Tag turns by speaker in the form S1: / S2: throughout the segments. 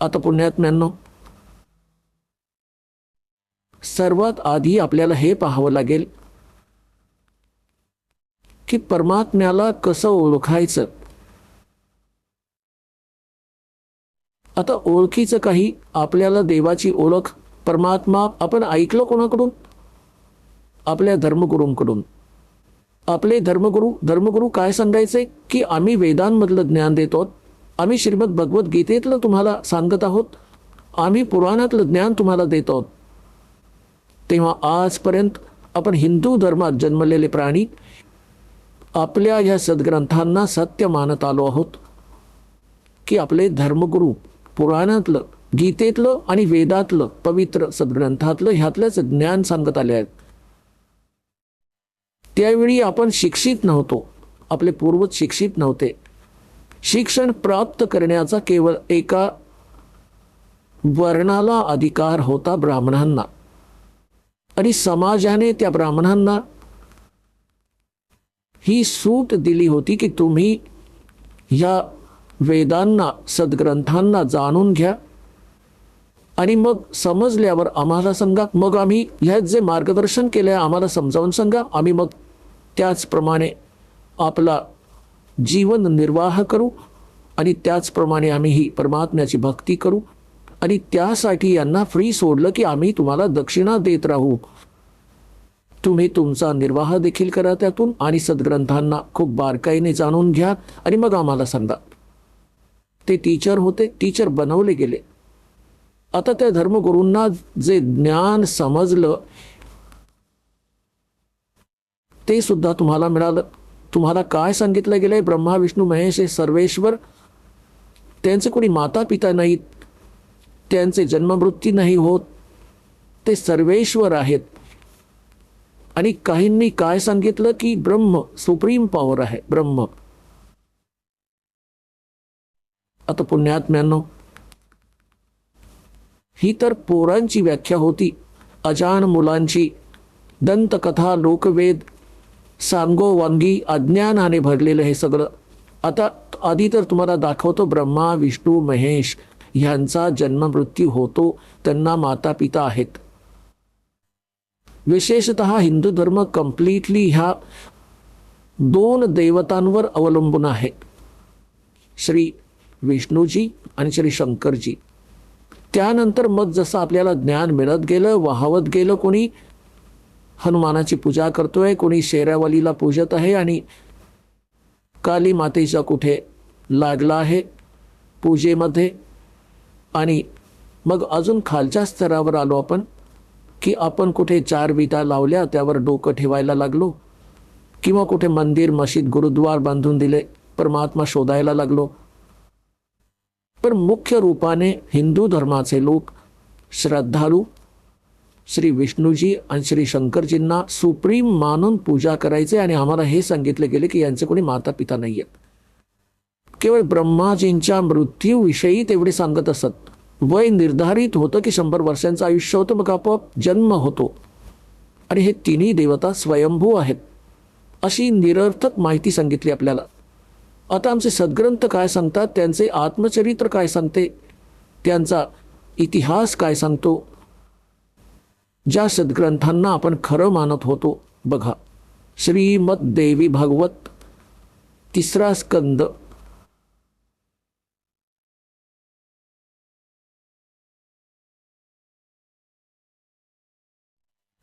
S1: आता पुण्यात्म्यांनो, सर्वात आधी आपल्याला हे पाहावं लागेल की परमात्म्याला कसं ओळखायचं. आता ओळखीचं काही, आपल्याला देवाची ओळख, परमात्मा आपण ऐकलं कोणाकडून? आपल्या धर्मगुरूंकडून. आपले धर्मगुरू काय सांगायचे की आम्ही वेदांमधलं ज्ञान देतो, आम्ही श्रीमद भगवद्गीतेतलं तुम्हाला सांगत आहोत, आम्ही पुराणातलं ज्ञान तुम्हाला देत आहोत. तेव्हा आजपर्यंत आपण हिंदू धर्मात जन्मलेले प्राणी आपल्या या सद्ग्रंथांना सत्य मानत आलो आहोत की आपले धर्मगुरू पुराणातलं, गीतेतलं आणि वेदातलं पवित्र सद्ग्रंथातलं ह्यातलंच ज्ञान सांगत आले आहेत. त्यावेळी आपण शिक्षित नव्हतो, आपले पूर्वज शिक्षित नव्हते. शिक्षण प्राप्त करण्याचा केवळ एका वर्णाला अधिकार होता, ब्राह्मणांना. आणि समाजाने त्या ब्राह्मणांना ही सूट दिली होती की तुम्ही ह्या वेदांना, सद्ग्रंथांना जाणून घ्या आणि मग समजल्यावर आम्हाला सांगा, मग आम्ही ह्यात जे मार्गदर्शन केले आम्हाला समजावून सांगा, आम्ही मग त्याचप्रमाणे आपला जीवन निर्वाह करू आणि त्याचप्रमाणे आम्ही ही परमात्म्याची भक्ती करू. आणि त्यासाठी यांना फ्री सोडलं की आम्ही तुम्हाला दक्षिणा देत राहू, तुम्ही तुमचा निर्वाह देखील करा त्यातून आणि सद्ग्रंथांना खूप बारकाईने जाणून घ्या आणि मग आम्हाला सांगा. ते टीचर होते, टीचर बनवले गेले. आता त्या धर्मगुरूंना जे ज्ञान समजलं ते सुद्धा तुम्हाला मिळालं. तुम्हाला काय सांगितलं गेलंय? ब्रह्मा विष्णू महेश हे सर्वेश्वर, त्यांचे कोणी माता पिता नाहीत, त्यांचे जन्ममृत्यू नाही होत, ते सर्वेश्वर आहेत. आणि काहींनी काय सांगितलं की ब्रह्म सुप्रीम पॉवर आहे, ब्रह्म. आता पुण्यात्म्यांनो, ही तर पोरांची व्याख्या होती, अजान मुलांची दंतकथा, लोकवेद, सांगोवांगी अज्ञानाने भरलेलं हे सगळं. आता आधी तर तुम्हाला दाखवतो ब्रह्मा विष्णू महेश ह्यांचा जन्ममृत्यू होतो, त्यांना माता पिता आहेत. विशेषतः हिंदू धर्म कम्प्लिटली ह्या दोन देवतांवर अवलंबून आहे, श्री विष्णूजी आणि श्री शंकरजी. त्यानंतर मग जसं आपल्याला ज्ञान मिळत गेलं, वाहवत गेलं, कोणी हनुमानाची पूजा करतोय, कोणी शेरावलीला पूजत आहे आणि काली मातेचा कुठे लागला आहे पूजेमध्ये. आणि मग अजून खालच्या स्तरावर आलो आपण की आपण कुठे 4 विटा लावल्या, त्यावर डोकं ठेवायला लागलो, किंवा कुठे मंदिर, मशीद, गुरुद्वार बांधून दिले, परमात्मा शोधायला लागलो. पण मुख्य रूपाने हिंदू धर्माचे लोक श्रद्धाळू श्री विष्णूजी आणि श्री शंकरजींना सुप्रीम मानून पूजा करायचे. आणि आम्हाला हे सांगितले गेले की यांचे कोणी माता पिता नाही आहेत. केवळ ब्रह्माजींच्या मृत्यूविषयी तेवढे सांगत असत. वय निर्धारित होतं की 100 वर्षांचं आयुष्य होतं, मग आपोआप जन्म होतो आणि हे तिन्ही देवता स्वयंभू आहेत, अशी निरर्थक माहिती सांगितली आपल्याला. आता आमचे सद्ग्रंथ काय सांगतात, त्यांचे आत्मचरित्र काय सांगते, त्यांचा इतिहास काय सांगतो, ज्या सद्ग्रंथांना आपण खरं मानत होतो. बघा, श्रीमद देवी भागवत 3रा स्कंद,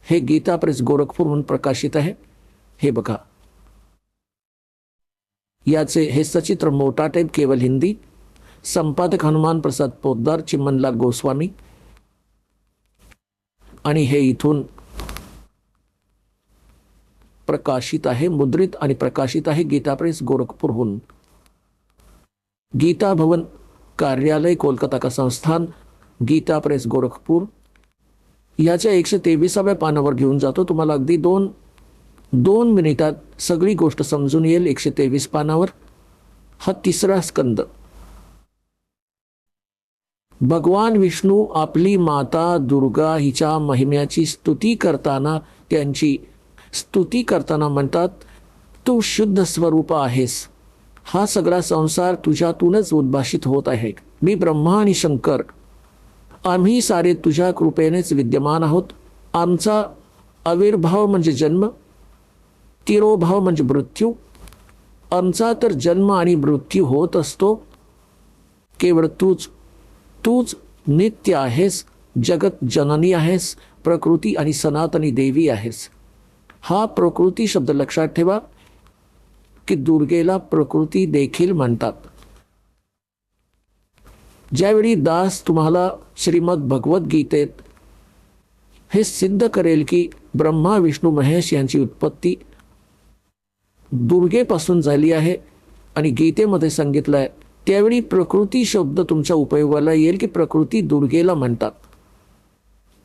S1: हे गीता प्रेस गोरखपूर म्हणून प्रकाशित आहे. हे बघा, याचे हे सचित्र मोठा टाईप, केवळ हिंदी, संपादक हनुमान प्रसाद पोद्दार, चिमनलाल गोस्वामी. आणि हे इथून प्रकाशित आहे, मुद्रित आणि प्रकाशित आहे गीता प्रेस गोरखपूरहून. गीता भवन कार्यालय, कोलकाता का संस्थान, गीता प्रेस गोरखपूर. याच्या 123व्या पानावर घेऊन जातो तुम्हाला. अगदी दोन मिनिटात सगळी गोष्ट समजून येईल. 123 पानावर हा 3रा स्कंद. भगवान विष्णू आपली माता दुर्गा हिच्या महिम्याची स्तुती करताना, त्यांची स्तुती करताना म्हणतात, तू शुद्ध स्वरूप आहेस, हा सगळा संसार तुझ्यातूनच उद्भाषित होत आहे. मी ब्रह्मा आणि शंकर आम्ही सारे तुझ्या कृपेनेच विद्यमान आहोत. आमचा आविर्भाव म्हणजे जन्म, तिरोभाव म्हणजे मृत्यू. आमचा तर जन्म आणि मृत्यू होत असतो. केवळ तूच नित्य आहेस, जगत जननी आहेस, प्रकृती आणि सनातनी देवी आहेस. हा प्रकृती शब्द लक्षात ठेवा की दुर्गेला प्रकृती देखील म्हणतात. ज्यावेळी दास तुम्हाला श्रीमद भगवद्गीतेत हे सिद्ध करेल की ब्रह्मा विष्णू महेश यांची उत्पत्ती दुर्गेपासून झाली आहे आणि गीतेमध्ये सांगितलं आहे, त्यावेळी प्रकृती शब्द तुमच्या उपयोगाला येईल की प्रकृती दुर्गेला म्हणतात.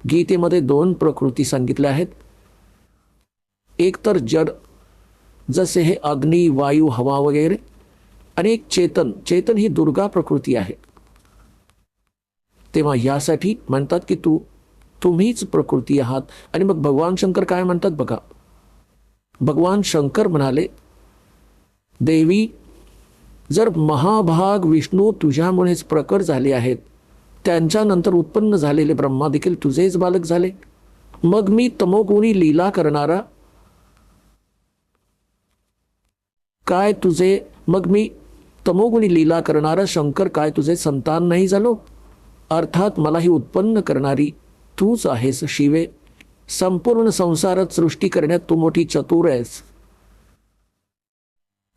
S1: गीतेमध्ये 2 प्रकृती सांगितल्या आहेत. एक तर जड, जसे हे अग्नी, वायू, हवा वगैरे, आणि एक चेतन ही दुर्गा प्रकृती आहे. तेव्हा यासाठी म्हणतात की तुम्हीच प्रकृती आहात. आणि मग भगवान शंकर काय म्हणतात बघा. भगवान शंकर म्हणाले, देवी जर महाभाग विष्णू तुझ्यामुळेच प्रकट झाले आहेत, त्यांच्यानंतर उत्पन्न झालेले ब्रह्मा देखील तुझेच बालक झाले, मग मी तमोगुणी लीला करणारा काय तुझे मग मी तमोगुणी लीला करणारा शंकर काय तुझे संतान नाही झालो? अर्थात मला ही उत्पन्न करणारी तूच आहेस शिवे. संपूर्ण संसारात सृष्टी करण्यात तू मोठी चतुर आहेस.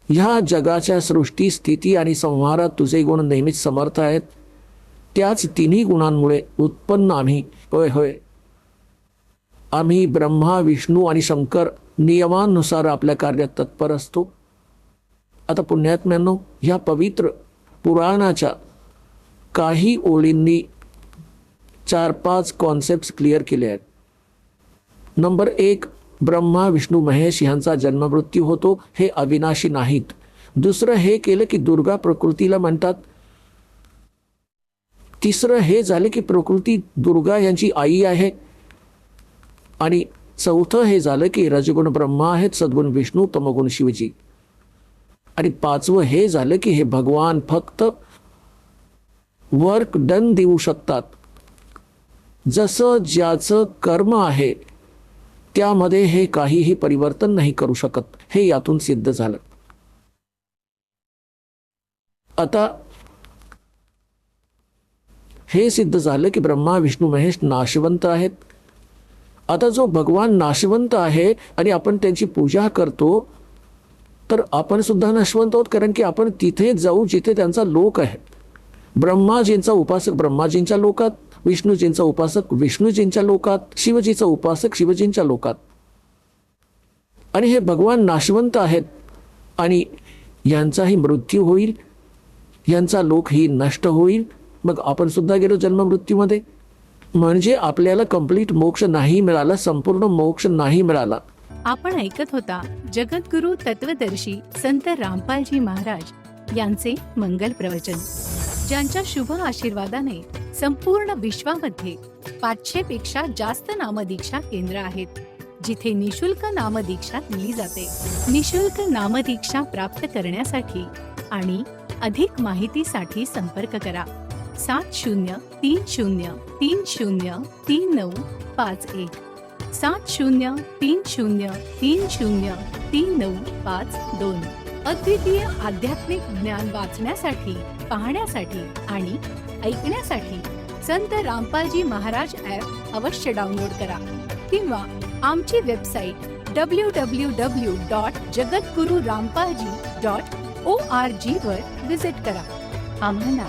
S1: ह्या जगाच्या सृष्टी, स्थिती आणि संहारात तुझे गुण नेहमीच समर्थ आहेत. त्याच तिन्ही गुणांमुळे उत्पन्न आम्ही आम्ही ब्रह्मा, विष्णू आणि शंकर नियमानुसार आपल्या कार्यात तत्पर असतो. आता पुण्यात्म्यांनो, ह्या पवित्र पुराणाच्या काही ओळींनी 4-5 कॉन्सेप्ट क्लिअर केले आहेत. नंबर 1, ब्रह्मा विष्णू महेश यांचा जन्ममृत्यू होतो, हे अविनाशी नाहीत. दुसरं हे केलं की दुर्गा प्रकृतीला म्हणतात. तिसरं हे झाले की प्रकृती दुर्गा यांची आई आहे. आणि चौथं हे झालं की रजगुण ब्रह्मा आहेत, सद्गुण विष्णू, तमगुण शिवजी. आणि 5वं हे झालं की हे भगवान फक्त वर्क डन देऊ शकतात. जसं ज्याचं कर्म आहे त्यामध्ये हे काहीही परिवर्तन नाही करू शकत. हे यातून सिद्ध झालं. आता हे सिद्ध झालं की ब्रह्मा विष्णू महेश नाशवंत आहेत. आता जो भगवान नाशवंत आहे आणि आपण त्यांची पूजा करतो, तर आपण सुद्धा नाशवंत आहोत, कारण की आपण तिथे जाऊ जिथे त्यांचा लोक आहे. ब्रह्माजींचा उपासक ब्रह्माजींच्या लोकात, विष्णूजींचा उपासक विष्णूजींच्या लोकात, शिवजीचा उपासक शिवजींच्या लोकात. आणि हे भगवान नाशवंत आहेत आणि यांचाही मृत्यू होईल, यांचा लोक ही नष्ट होईल. मग आपण सुद्धा गेलो जन्ममृत्यूमध्ये. म्हणजे आपल्याला कंप्लीट मोक्ष नाही मिळाला, संपूर्ण मोक्ष नाही मिळाला.
S2: आपण ऐकत होता जगद्गुरु तत्वदर्शी संत रामपालजी महाराज यांचे मंगल प्रवचन, ज्यांच्या शुभ आशीर्वादाने संपूर्ण विश्वामध्ये 500 पेक्षा जास्त नामदीक्षा केंद्र आहेत, जिथे निशुल्क नामदीक्षा दिली जाते. निशुल्क नामदीक्षा प्राप्त करण्यासाठी आणि अधिक माहितीसाठी संपर्क करा 7030303951 7030303952. अद्वितीय आध्यात्मिक ज्ञान वाचण्यासाठी, पाहण्यासाठी आणि ऐकण्यासाठी संत रामपालजी महाराज ॲप अवश्य डाउनलोड करा किंवा आमची वेबसाईट www.jagadgururampalji.org वर विजिट करा. आम्हाला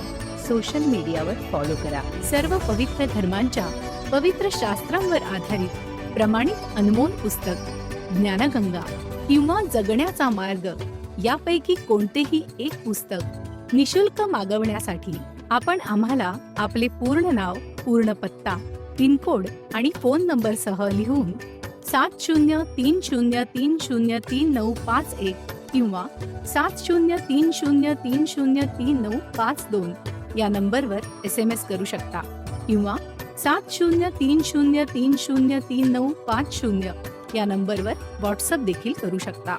S2: सोशल मीडियावर फॉलो करा. सर्व पवित्र धर्मांच्या पवित्र शास्त्रांवर आधारित प्रमाणित अनमोल पुस्तक ज्ञानगंगा किंवा जगण्याचा मार्ग यापैकी कोणतेही एक पुस्तक निशुल्क मागवण्यासाठी आपण आम्हाला आपले पूर्ण नाव, पूर्ण पत्ता, पिनकोड आणि फोन नंबर सह लिहून 7030303951 किंवा 7030303952 या नंबरवर SMS करू शकता किंवा 7030303950 या नंबरवर व्हॉट्सअप देखील करू शकता.